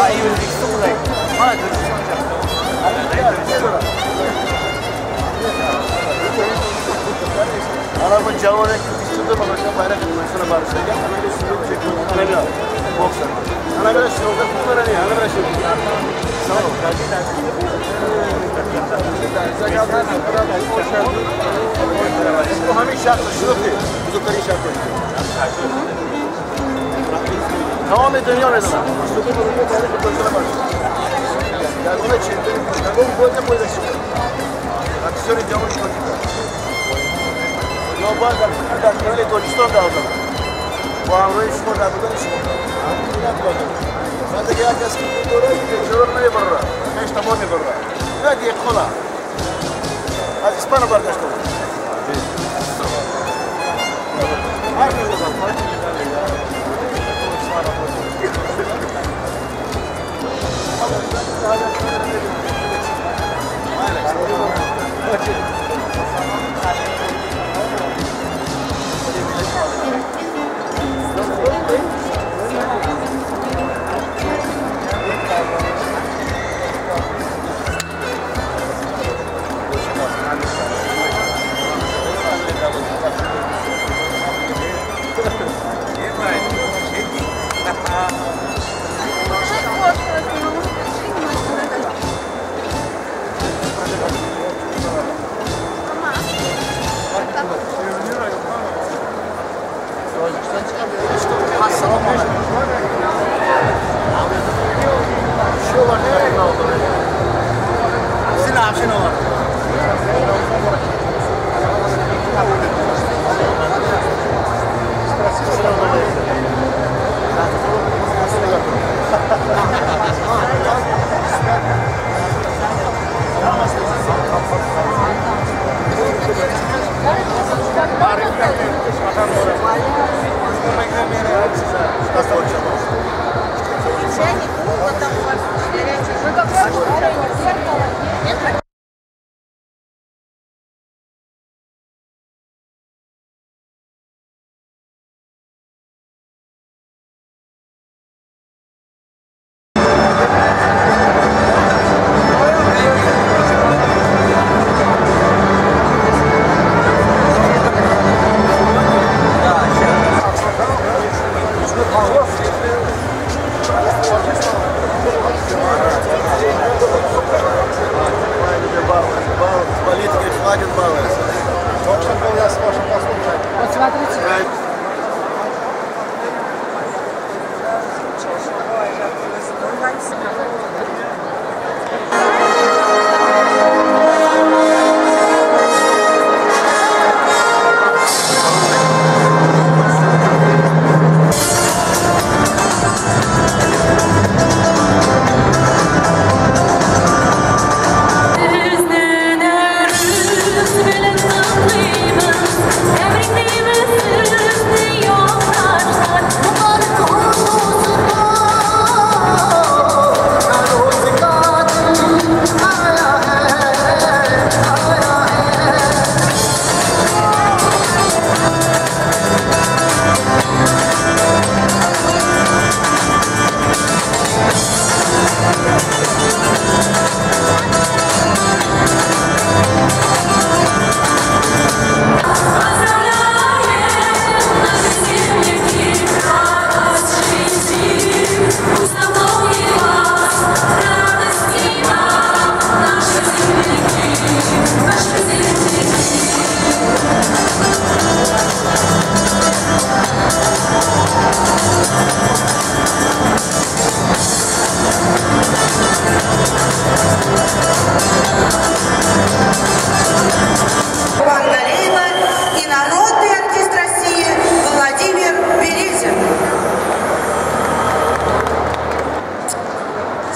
Araba cavara küçüldü bana şu bayrak etmesine barışacak. Ana bir sürü çekiyor. Ana bir boksa. Ana bir şurada bunlara ne? Ana bir şey. Sağ ol. Bu hamin şartı şunu diyor. Buzukları şartı. Tamam dönüyor mesela. Şurada duruyor bayrak etmesine barışacak. Yani ona çevirdi. Bu böyle koyacak. Aksiyonu camı koyacak. Yok bak öyle Gürcistan da aldım. Bu anlayı şu kadar buradan iş oldu. Ben de gel kesin oraya gidiyorum. Şurada ne var? Beş tamam ne var? Ne diye kola? Az İspanya arkadaşlar. Herkes o zaman.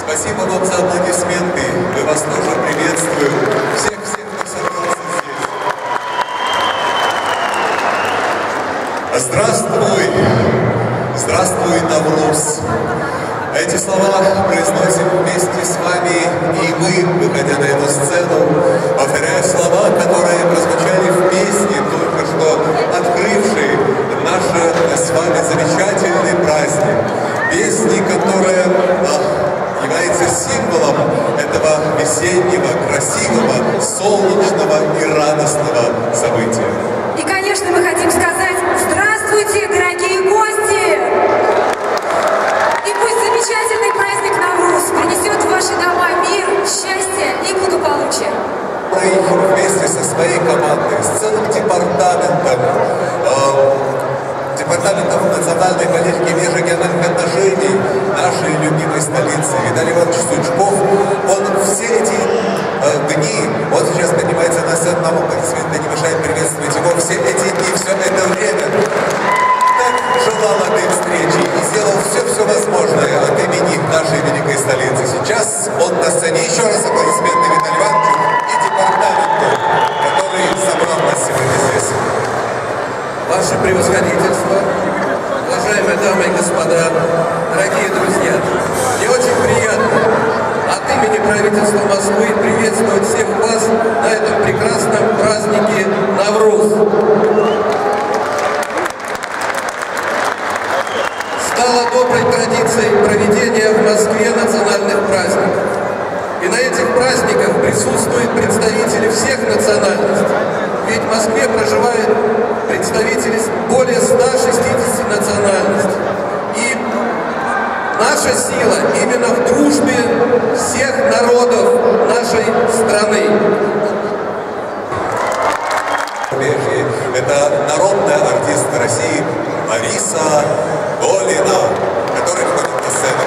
Спасибо вам за аплодисменты. Мы вас тоже приветствуем. Всех, кто собрался здесь. Здравствуй! Здравствуй, Навруз! Эти слова произносим вместе с вами, и мы, выходя на эту сцену, повторяя слова, которые прозвучали в песне, только что открывшей наш с вами замечательный праздник. Песни, которая который вместе со своей командой, с целым департаментом национальной политики и межрегиональных отношений нашей любимой столицы Виталий Иванович Сучков, он все эти дни, он сейчас поднимается на сцену, нам аплодисменты не мешает приветствовать его, все эти дни, все это время так желал этой встречи и сделал все возможное от имени нашей великой столицы. Сейчас он на сцене. Еще раз аплодисменты Виталию Ивановичу и департаменту, который собрал нас сегодня здесь. Ваше превосходительство, уважаемые дамы и господа, дорогие друзья, мне очень приятно от имени правительства Москвы приветствовать всех вас на этом прекрасном празднике Навруз. Стало доброй традицией проведения в Москве национальных праздников. И на этих праздниках присутствуют представители всех национальностей. Ведь в Москве проживают представители более 160 национальностей. И наша сила именно в дружбе всех народов нашей страны. Это народная артистка России Лариса Долина, которая выходит на сцену.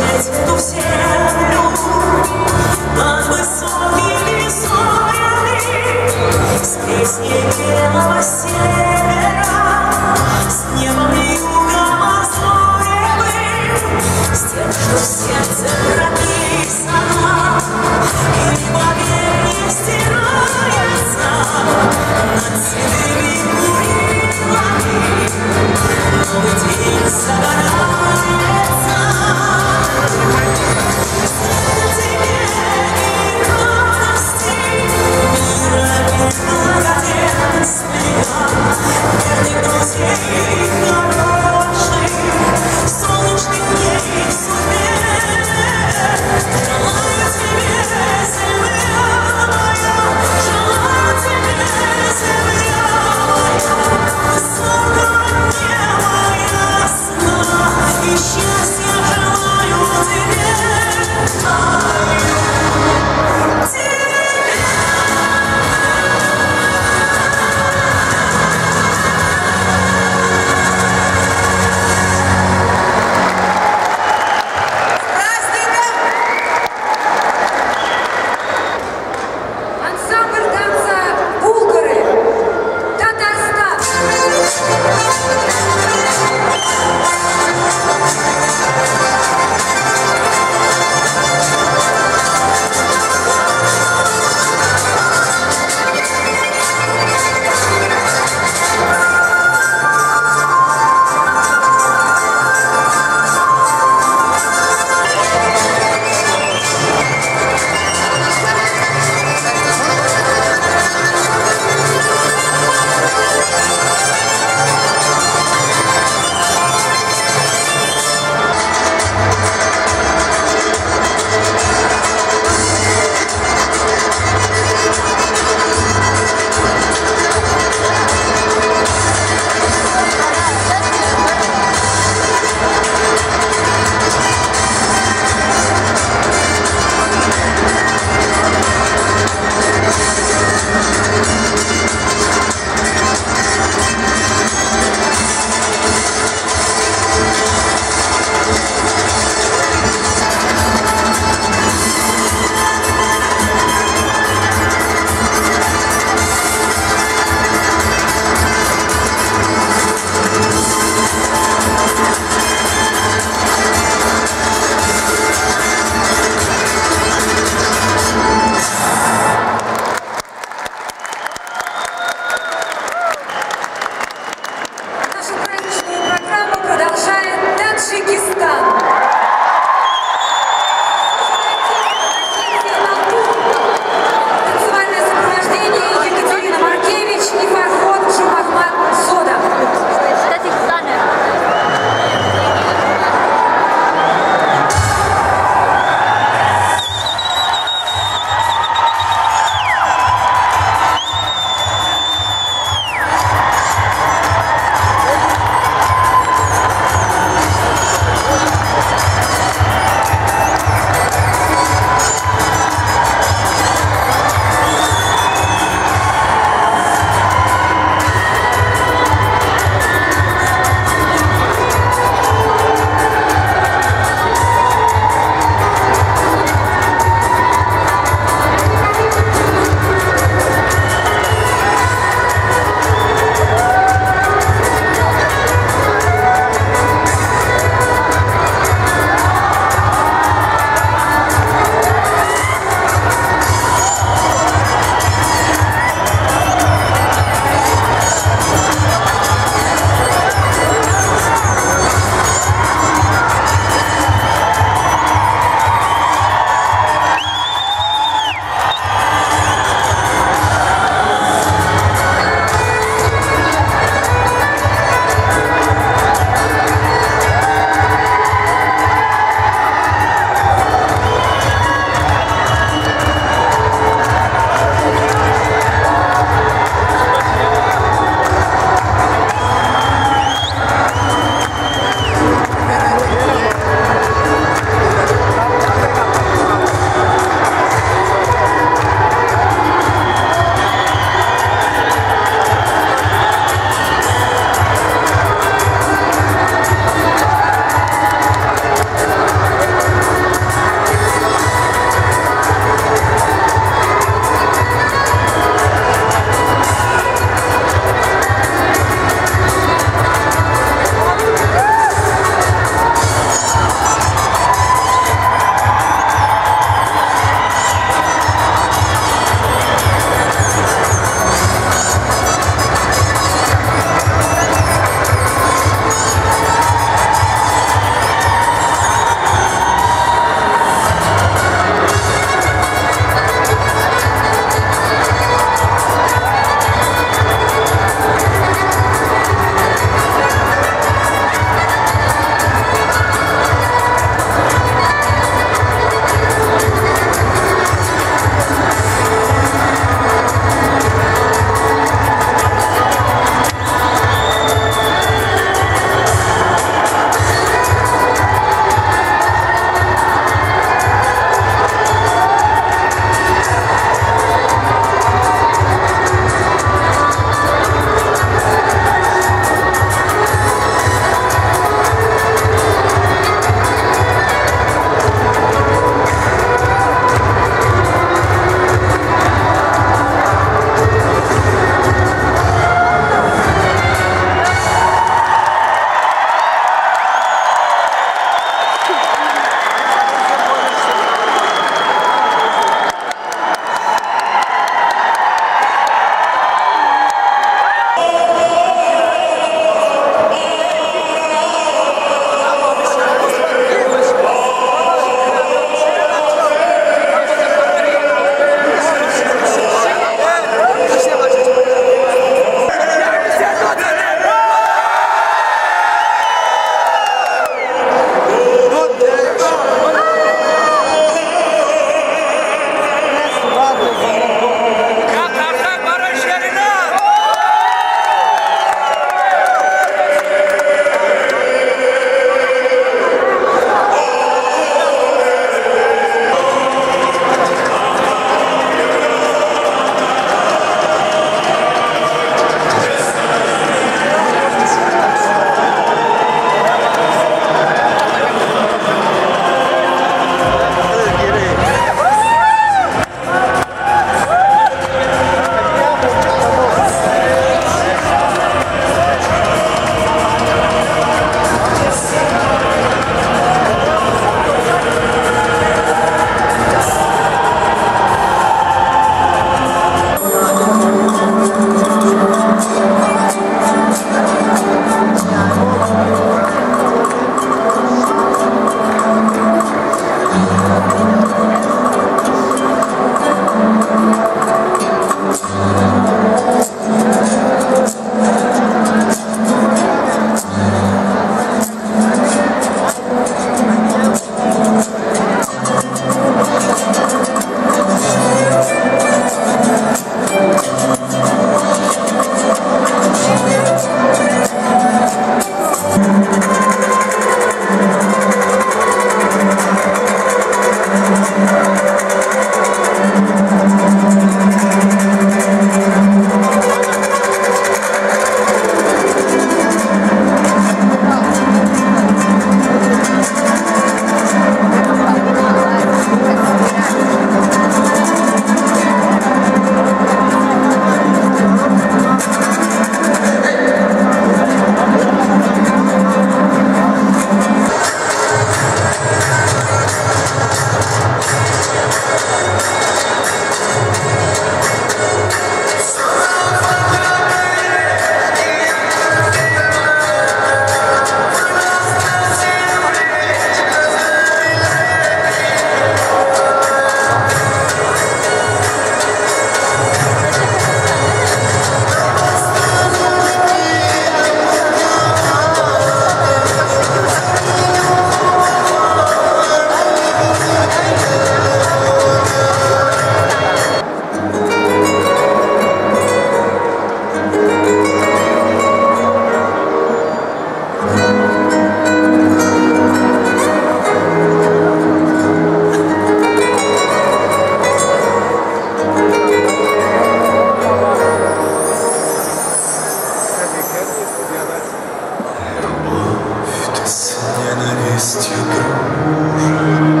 страстью дружит,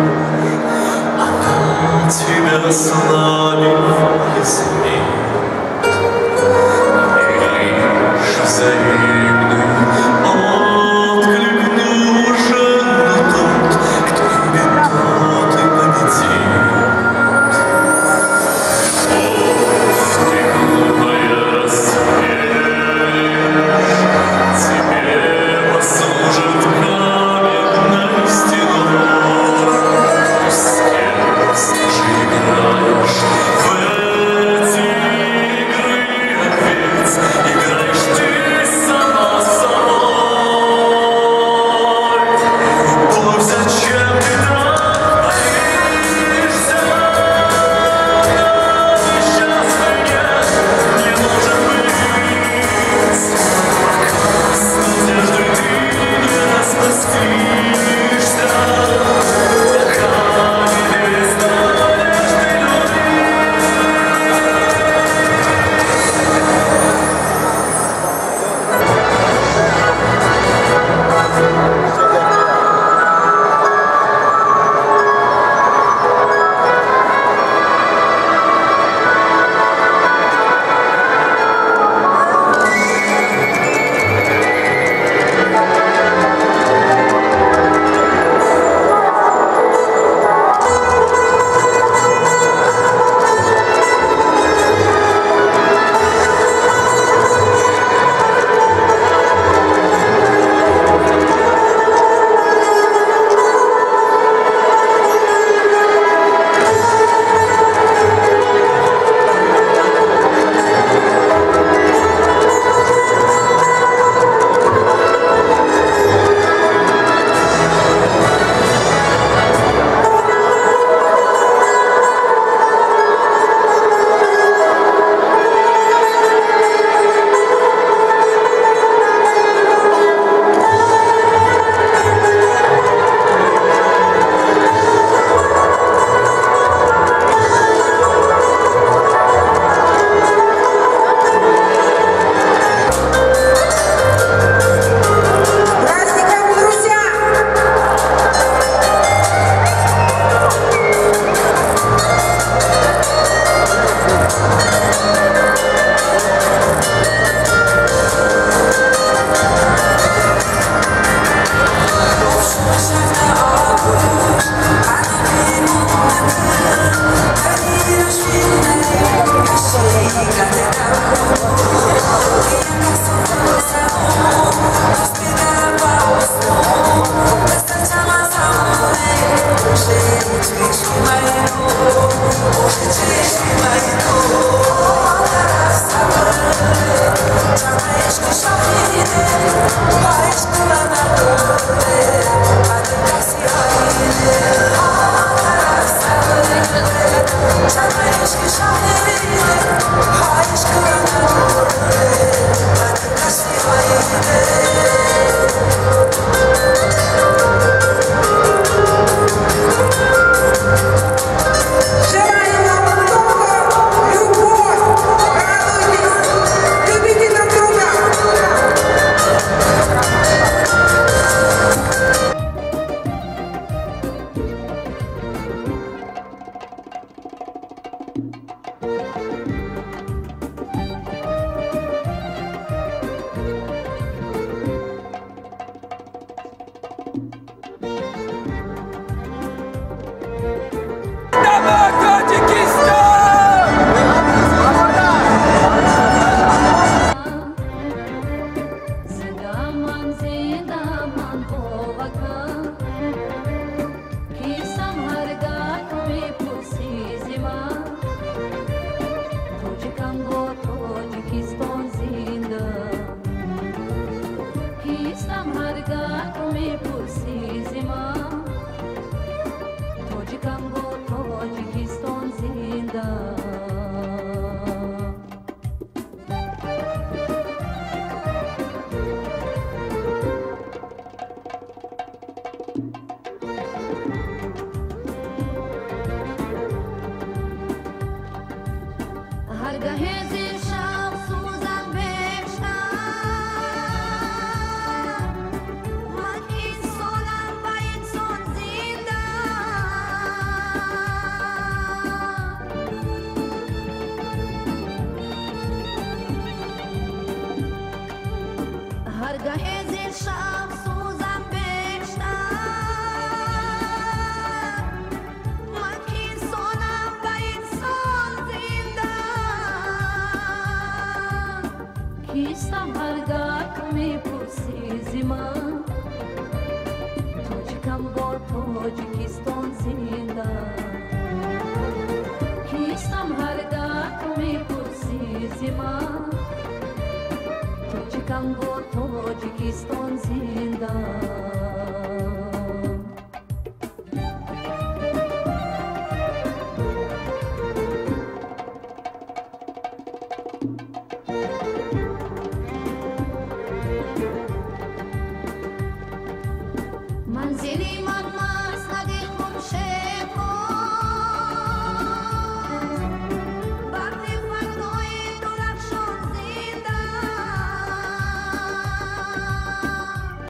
она тебя славит и смеет, лишь взаимный отклик нужен тот, кто любит, тот и победит. Скажи, играешь в эти با تاجیکستان زنده کیستم هر دم میپرسی زیما تاجیکم با تاجیکستان زنده منزل